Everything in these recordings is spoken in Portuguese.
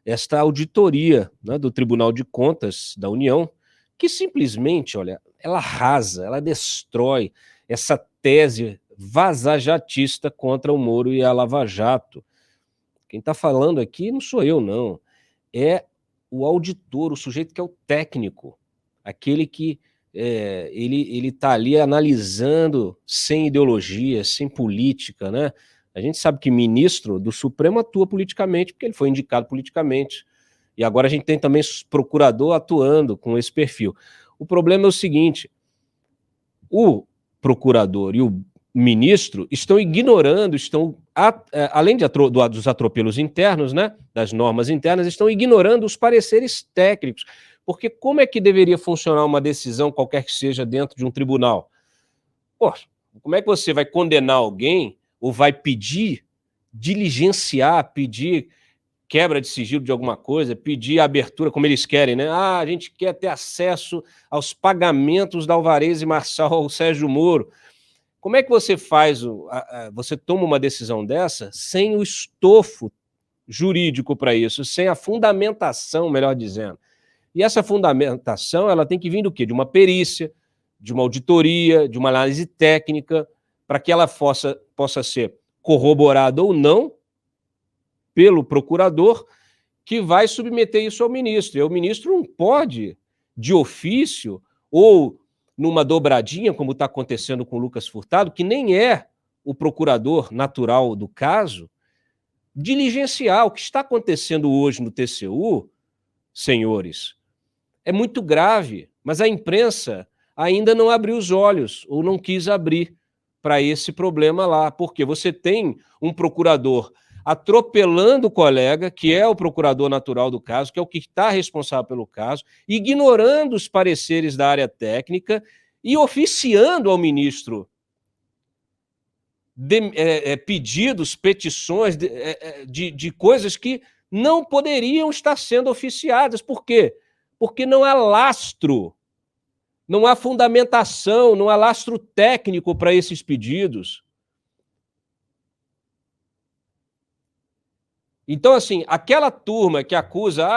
esta auditoria, né, do Tribunal de Contas da União, que simplesmente, olha, ela arrasa, ela destrói essa tese vasajatista contra o Moro e a Lava Jato. Quem está falando aqui não sou eu, não. É o auditor, o sujeito que é o técnico, aquele que ele está ali analisando sem ideologia, sem política, né? A gente sabe que ministro do Supremo atua politicamente, porque ele foi indicado politicamente. E agora a gente tem também procurador atuando com esse perfil. O problema é o seguinte: o procurador e o ministro estão ignorando, além dos atropelos internos, né, das normas internas, estão ignorando os pareceres técnicos. Porque como é que deveria funcionar uma decisão, qualquer que seja, dentro de um tribunal? Pô, como é que você vai condenar alguém ou vai pedir, diligenciar, pedir quebra de sigilo de alguma coisa, pedir abertura, como eles querem, né? Ah, a gente quer ter acesso aos pagamentos da Alvarez e Marçal ao Sérgio Moro. Como é que você faz, você toma uma decisão dessa sem o estofo jurídico para isso, sem a fundamentação, melhor dizendo? E essa fundamentação, ela tem que vir do quê? De uma perícia, de uma auditoria, de uma análise técnica, para que ela possa ser corroborada ou não pelo procurador, que vai submeter isso ao ministro. E o ministro não pode, de ofício, ou numa dobradinha, como está acontecendo com o Lucas Furtado, que nem é o procurador natural do caso, diligenciar. O que está acontecendo hoje no TCU, senhores, é muito grave, mas a imprensa ainda não abriu os olhos, ou não quis abrir para esse problema lá, porque você tem um procurador atropelando o colega, que é o procurador natural do caso, que é o que está responsável pelo caso, ignorando os pareceres da área técnica e oficiando ao ministro pedidos, petições de coisas que não poderiam estar sendo oficiadas. Por quê? Porque não há lastro, não há fundamentação, não há lastro técnico para esses pedidos. Então, assim, aquela turma que acusa,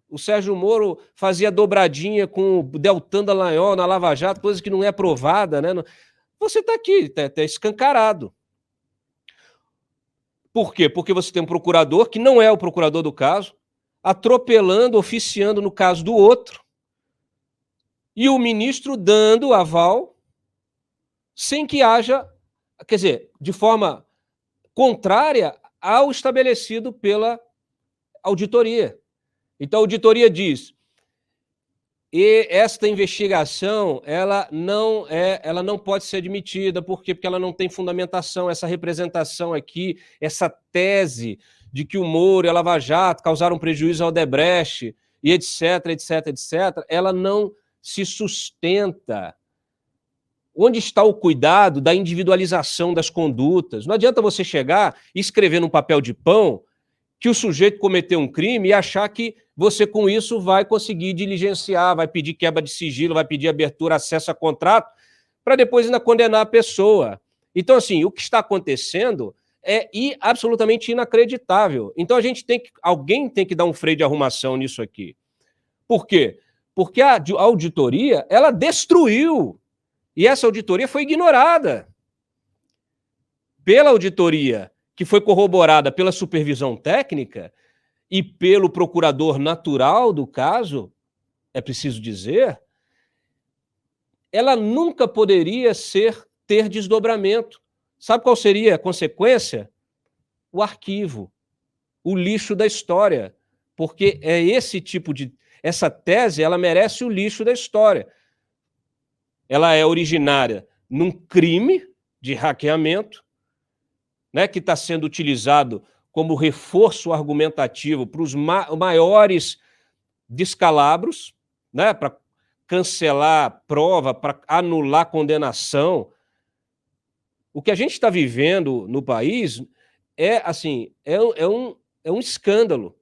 o Sérgio Moro fazia dobradinha com o Deltan Dallagnol na Lava Jato, coisa que não é provada, né? Você está aqui, está escancarado. Por quê? Porque você tem um procurador, que não é o procurador do caso, atropelando, oficiando no caso do outro, e o ministro dando aval sem que haja, quer dizer, de forma contrária ao estabelecido pela auditoria. Então a auditoria diz: e esta investigação ela não pode ser admitida, por quê? Porque ela não tem fundamentação, essa representação aqui, essa tese de que o Moro e a Lava Jato causaram prejuízo ao Odebrecht, e etc, etc, etc, ela não se sustenta. Onde está o cuidado da individualização das condutas? Não adianta você chegar e escrever num papel de pão que o sujeito cometeu um crime e achar que você, com isso, vai conseguir diligenciar, vai pedir quebra de sigilo, vai pedir abertura, acesso a contrato, para depois ainda condenar a pessoa. Então, assim, o que está acontecendo é absolutamente inacreditável. Então, alguém tem que dar um freio de arrumação nisso aqui. Por quê? Porque a auditoria, ela destruiu. E essa auditoria foi ignorada pela auditoria, que foi corroborada pela supervisão técnica e pelo procurador natural do caso, é preciso dizer, ela nunca poderia ter desdobramento. Sabe qual seria a consequência? O arquivo, o lixo da história. Porque é esse tipo de... Essa tese, ela merece o lixo da história. Ela é originária num crime de hackeamento, né, que está sendo utilizado como reforço argumentativo para os maiores descalabros, né, para cancelar prova, para anular condenação. O que a gente está vivendo no país é um escândalo.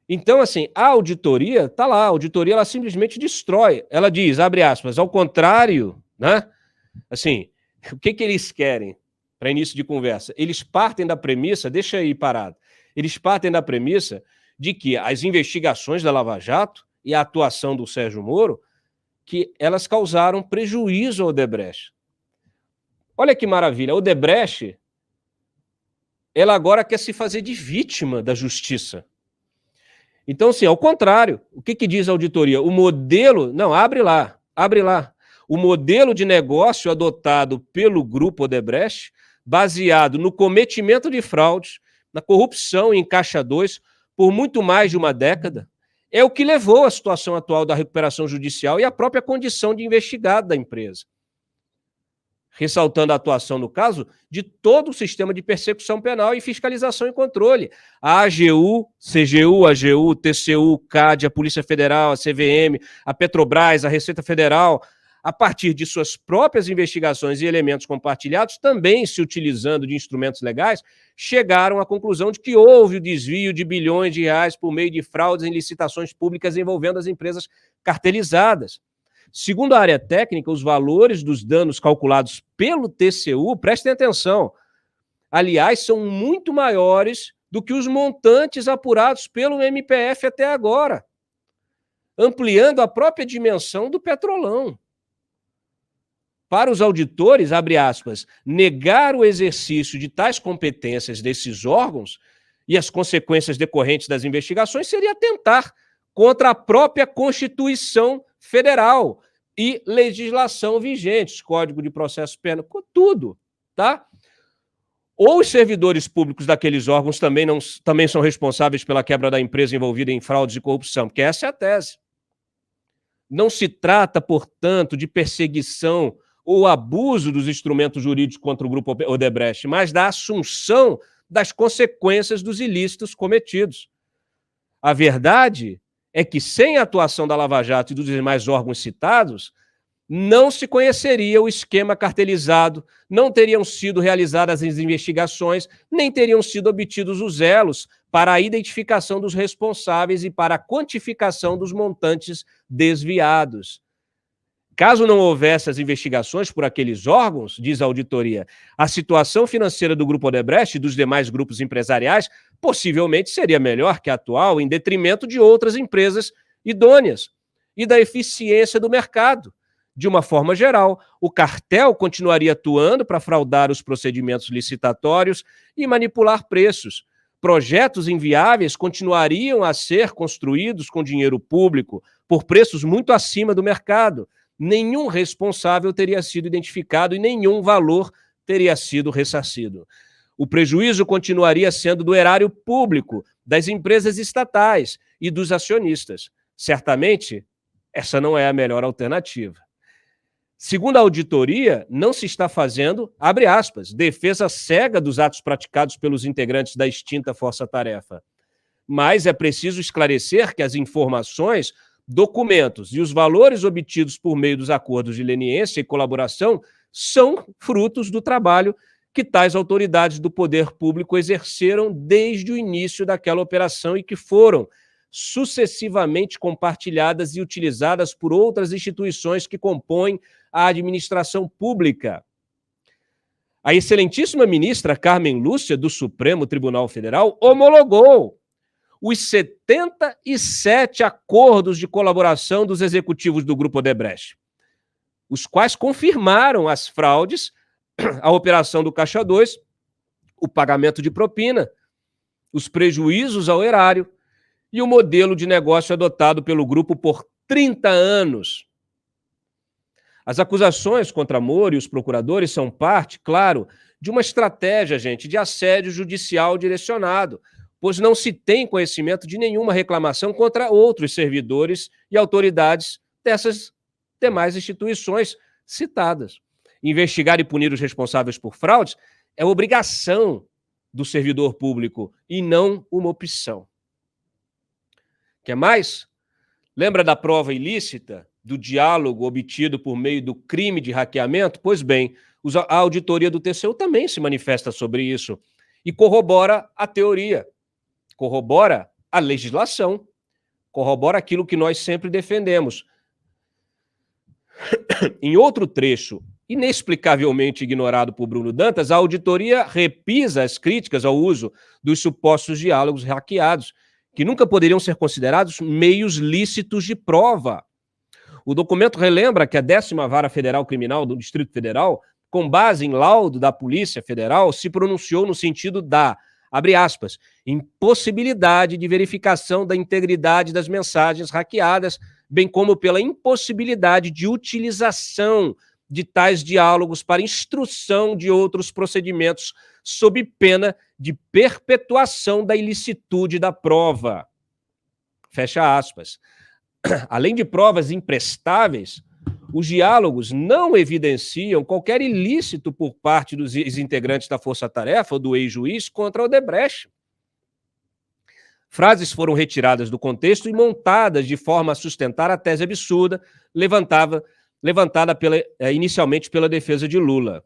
Então, assim, a auditoria está lá, a auditoria ela simplesmente destrói. Ela diz, abre aspas, ao contrário, né? Assim, o que eles querem para início de conversa? Eles partem da premissa, deixa aí parado, Eles partem da premissa de que as investigações da Lava Jato e a atuação do Sérgio Moro, que elas causaram prejuízo ao Odebrecht. Olha que maravilha, a Odebrecht, ela agora quer se fazer de vítima da justiça. Então, assim, ao contrário, o que diz a auditoria? O modelo... Não, abre lá. O modelo de negócio adotado pelo Grupo Odebrecht, baseado no cometimento de fraudes, na corrupção em Caixa 2, por muito mais de uma década, é o que levou à situação atual da recuperação judicial e à própria condição de investigado da empresa. Ressaltando a atuação, no caso, de todo o sistema de persecução penal e fiscalização e controle. A AGU, CGU, AGU, TCU, CAD, a Polícia Federal, a CVM, a Petrobras, a Receita Federal, a partir de suas próprias investigações e elementos compartilhados, também se utilizando de instrumentos legais, chegaram à conclusão de que houve o desvio de bilhões de reais por meio de fraudes em licitações públicas envolvendo as empresas cartelizadas. Segundo a área técnica, os valores dos danos calculados pelo TCU, prestem atenção, aliás, são muito maiores do que os montantes apurados pelo MPF até agora, ampliando a própria dimensão do Petrolão. Para os auditores, abre aspas, negar o exercício de tais competências desses órgãos e as consequências decorrentes das investigações seria atentar contra a própria Constituição Federal e legislação vigente, Código de Processo Penal, tudo, tá? Ou os servidores públicos daqueles órgãos também são responsáveis pela quebra da empresa envolvida em fraudes e corrupção, porque essa é a tese. Não se trata, portanto, de perseguição ou abuso dos instrumentos jurídicos contra o Grupo Odebrecht, mas da assunção das consequências dos ilícitos cometidos. A verdade é que, sem a atuação da Lava Jato e dos demais órgãos citados, não se conheceria o esquema cartelizado, não teriam sido realizadas as investigações, nem teriam sido obtidos os elos para a identificação dos responsáveis e para a quantificação dos montantes desviados. Caso não houvesse as investigações por aqueles órgãos, diz a auditoria, a situação financeira do Grupo Odebrecht e dos demais grupos empresariais possivelmente seria melhor que a atual, em detrimento de outras empresas idôneas e da eficiência do mercado. De uma forma geral, o cartel continuaria atuando para fraudar os procedimentos licitatórios e manipular preços. Projetos inviáveis continuariam a ser construídos com dinheiro público por preços muito acima do mercado. Nenhum responsável teria sido identificado e nenhum valor teria sido ressarcido. O prejuízo continuaria sendo do erário público, das empresas estatais e dos acionistas. Certamente, essa não é a melhor alternativa. Segundo a auditoria, não se está fazendo, abre aspas, defesa cega dos atos praticados pelos integrantes da extinta força-tarefa. Mas é preciso esclarecer que as informações, documentos e os valores obtidos por meio dos acordos de leniência e colaboração são frutos do trabalho que tais autoridades do poder público exerceram desde o início daquela operação e que foram sucessivamente compartilhadas e utilizadas por outras instituições que compõem a administração pública. A excelentíssima ministra Carmen Lúcia, do Supremo Tribunal Federal, homologou os 77 acordos de colaboração dos executivos do Grupo Odebrecht, os quais confirmaram as fraudes, a operação do Caixa 2, o pagamento de propina, os prejuízos ao erário e o modelo de negócio adotado pelo grupo por 30 anos. As acusações contra Moro e os procuradores são parte, claro, de uma estratégia, gente, de assédio judicial direcionado, pois não se tem conhecimento de nenhuma reclamação contra outros servidores e autoridades dessas demais instituições citadas. Investigar e punir os responsáveis por fraudes é obrigação do servidor público e não uma opção. Quer mais? Lembra da prova ilícita, do diálogo obtido por meio do crime de hackeamento? Pois bem, a auditoria do TCU também se manifesta sobre isso e corrobora a teoria, corrobora a legislação, corrobora aquilo que nós sempre defendemos. Em outro trecho inexplicavelmente ignorado por Bruno Dantas, a auditoria repisa as críticas ao uso dos supostos diálogos hackeados, que nunca poderiam ser considerados meios lícitos de prova. O documento relembra que a 10ª Vara Federal Criminal do Distrito Federal, com base em laudo da Polícia Federal, se pronunciou no sentido da, abre aspas, impossibilidade de verificação da integridade das mensagens hackeadas, bem como pela impossibilidade de utilização de tais diálogos para instrução de outros procedimentos sob pena de perpetuação da ilicitude da prova. Fecha aspas. Além de provas imprestáveis, os diálogos não evidenciam qualquer ilícito por parte dos ex-integrantes da Força-Tarefa ou do ex-juiz contra Odebrecht. Frases foram retiradas do contexto e montadas de forma a sustentar a tese absurda levantada inicialmente pela defesa de Lula.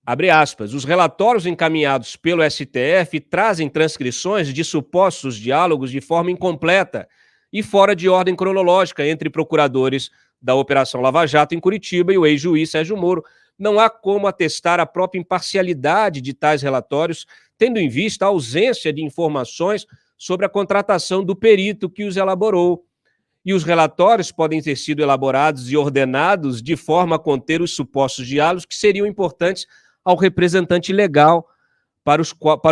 Abre aspas, os relatórios encaminhados pelo STF trazem transcrições de supostos diálogos de forma incompleta e fora de ordem cronológica entre procuradores da Operação Lava Jato em Curitiba e o ex-juiz Sérgio Moro. Não há como atestar a própria imparcialidade de tais relatórios, tendo em vista a ausência de informações sobre a contratação do perito que os elaborou. E os relatórios podem ter sido elaborados e ordenados de forma a conter os supostos diálogos que seriam importantes ao representante legal para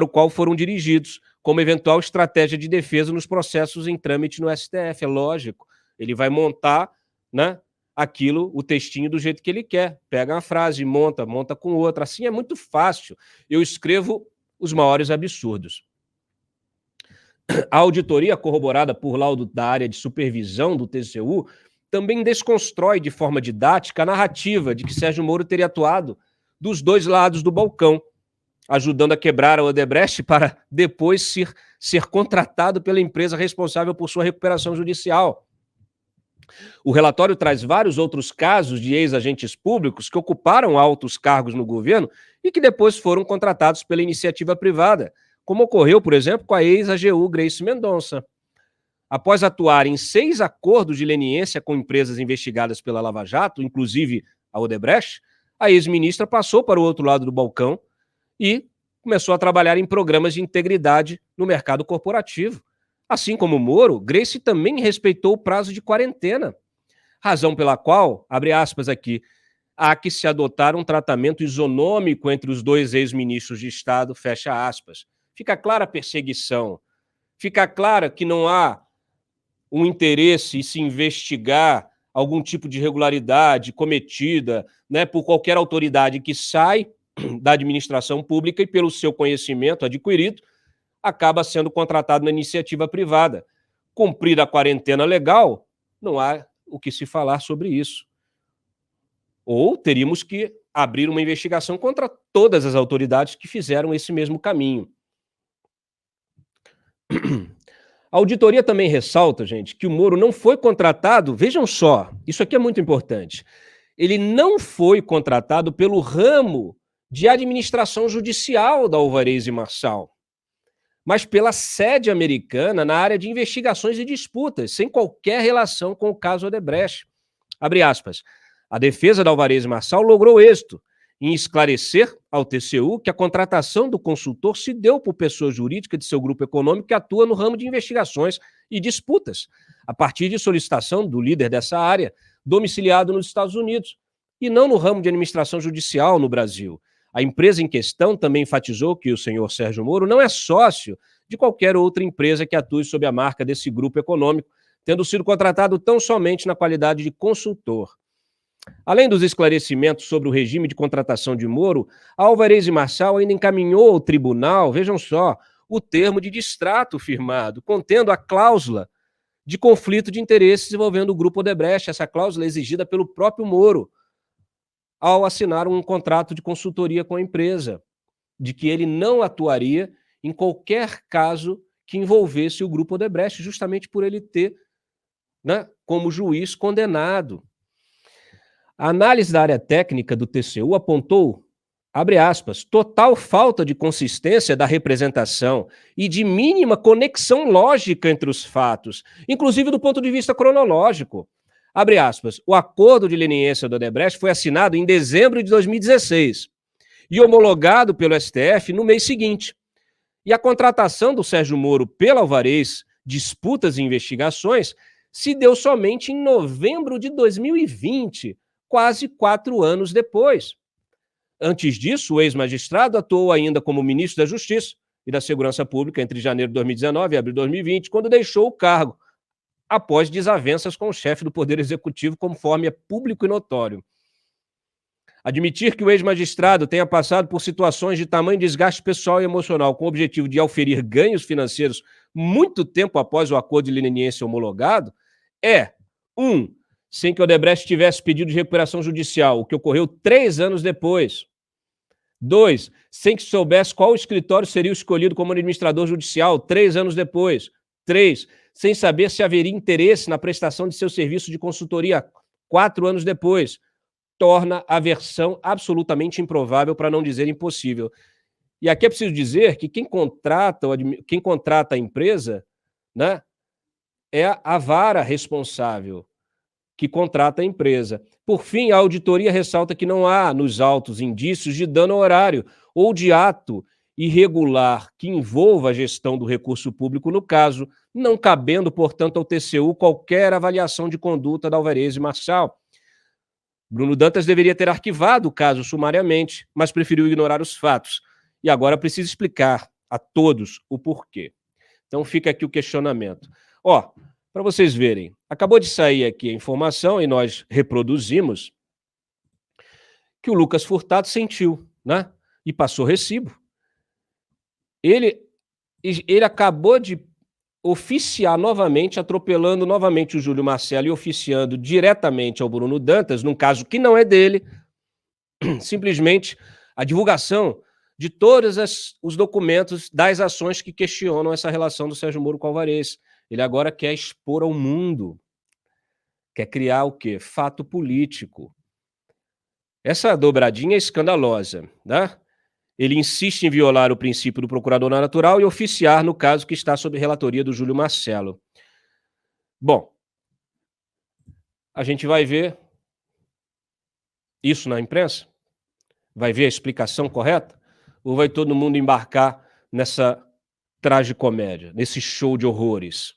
o qual foram dirigidos, como eventual estratégia de defesa nos processos em trâmite no STF. É lógico, ele vai montar, né, aquilo, o textinho do jeito que ele quer. Pega uma frase, monta com outra. Assim é muito fácil. Eu escrevo os maiores absurdos. A auditoria, corroborada por laudo da área de supervisão do TCU, também desconstrói de forma didática a narrativa de que Sérgio Moro teria atuado dos dois lados do balcão, ajudando a quebrar a Odebrecht para depois ser contratado pela empresa responsável por sua recuperação judicial. O relatório traz vários outros casos de ex-agentes públicos que ocuparam altos cargos no governo e que depois foram contratados pela iniciativa privada, como ocorreu, por exemplo, com a ex-AGU Grace Mendonça. Após atuar em 6 acordos de leniência com empresas investigadas pela Lava Jato, inclusive a Odebrecht, a ex-ministra passou para o outro lado do balcão e começou a trabalhar em programas de integridade no mercado corporativo. Assim como Moro, Grace também respeitou o prazo de quarentena, razão pela qual, abre aspas aqui, há que se adotar um tratamento isonômico entre os dois ex-ministros de Estado, fecha aspas. Fica clara a perseguição, fica clara que não há um interesse em se investigar algum tipo de irregularidade cometida, né, por qualquer autoridade que sai da administração pública e, pelo seu conhecimento adquirido, acaba sendo contratado na iniciativa privada. Cumprida a quarentena legal, não há o que se falar sobre isso. Ou teríamos que abrir uma investigação contra todas as autoridades que fizeram esse mesmo caminho. A auditoria também ressalta, gente, que o Moro não foi contratado, vejam só, isso aqui é muito importante, ele não foi contratado pelo ramo de administração judicial da Alvarez e Marçal, mas pela sede americana na área de investigações e disputas, sem qualquer relação com o caso Odebrecht. Abre aspas. A defesa da Alvarez e Marçal logrou êxito em esclarecer ao TCU que a contratação do consultor se deu por pessoa jurídica de seu grupo econômico que atua no ramo de investigações e disputas, a partir de solicitação do líder dessa área, domiciliado nos Estados Unidos, e não no ramo de administração judicial no Brasil. A empresa em questão também enfatizou que o senhor Sérgio Moro não é sócio de qualquer outra empresa que atue sob a marca desse grupo econômico, tendo sido contratado tão somente na qualidade de consultor. Além dos esclarecimentos sobre o regime de contratação de Moro, a Alvarez e Marçal ainda encaminhou ao tribunal, vejam só, o termo de distrato firmado, contendo a cláusula de conflito de interesses envolvendo o grupo Odebrecht, essa cláusula exigida pelo próprio Moro, ao assinar um contrato de consultoria com a empresa, de que ele não atuaria em qualquer caso que envolvesse o grupo Odebrecht, justamente por ele ter, né, como juiz condenado. A análise da área técnica do TCU apontou, abre aspas, total falta de consistência da representação e de mínima conexão lógica entre os fatos, inclusive do ponto de vista cronológico. Abre aspas, o acordo de leniência do Odebrecht foi assinado em dezembro de 2016 e homologado pelo STF no mês seguinte. E a contratação do Sérgio Moro pela Alvarez, disputas e investigações, se deu somente em novembro de 2020, quase 4 anos depois. Antes disso, o ex-magistrado atuou ainda como ministro da Justiça e da Segurança Pública entre janeiro de 2019 e abril de 2020, quando deixou o cargo, após desavenças com o chefe do Poder Executivo, conforme é público e notório. Admitir que o ex-magistrado tenha passado por situações de tamanho desgaste pessoal e emocional com o objetivo de auferir ganhos financeiros muito tempo após o acordo de leniência homologado é, 1, sem que o Odebrecht tivesse pedido de recuperação judicial, o que ocorreu 3 anos depois. 2, sem que soubesse qual escritório seria escolhido como administrador judicial 3 anos depois. 3, sem saber se haveria interesse na prestação de seu serviço de consultoria 4 anos depois. Torna a versão absolutamente improvável, para não dizer impossível. E aqui é preciso dizer que quem contrata a empresa, né, é a vara responsável que contrata a empresa. Por fim, a auditoria ressalta que não há nos autos indícios de dano ao horário ou de ato irregular que envolva a gestão do recurso público no caso, não cabendo, portanto, ao TCU qualquer avaliação de conduta da Alvarez e Marçal. Bruno Dantas deveria ter arquivado o caso sumariamente, mas preferiu ignorar os fatos. E agora precisa explicar a todos o porquê. Então fica aqui o questionamento. Ó, para vocês verem, acabou de sair aqui a informação, e nós reproduzimos, que o Lucas Furtado sentiu, né? E passou recibo. Ele acabou de oficiar novamente, atropelando novamente o Júlio Marcelo e oficiando diretamente ao Bruno Dantas, num caso que não é dele, simplesmente a divulgação de todos os documentos das ações que questionam essa relação do Sérgio Moro com o Alvarez. Ele agora quer expor ao mundo, quer criar o quê? Fato político. Essa dobradinha é escandalosa, né? Ele insiste em violar o princípio do procurador natural e oficiar no caso que está sob relatoria do Júlio Marcelo. Bom, a gente vai ver isso na imprensa? Vai ver a explicação correta? Ou vai todo mundo embarcar nessa tragicomédia, nesse show de horrores?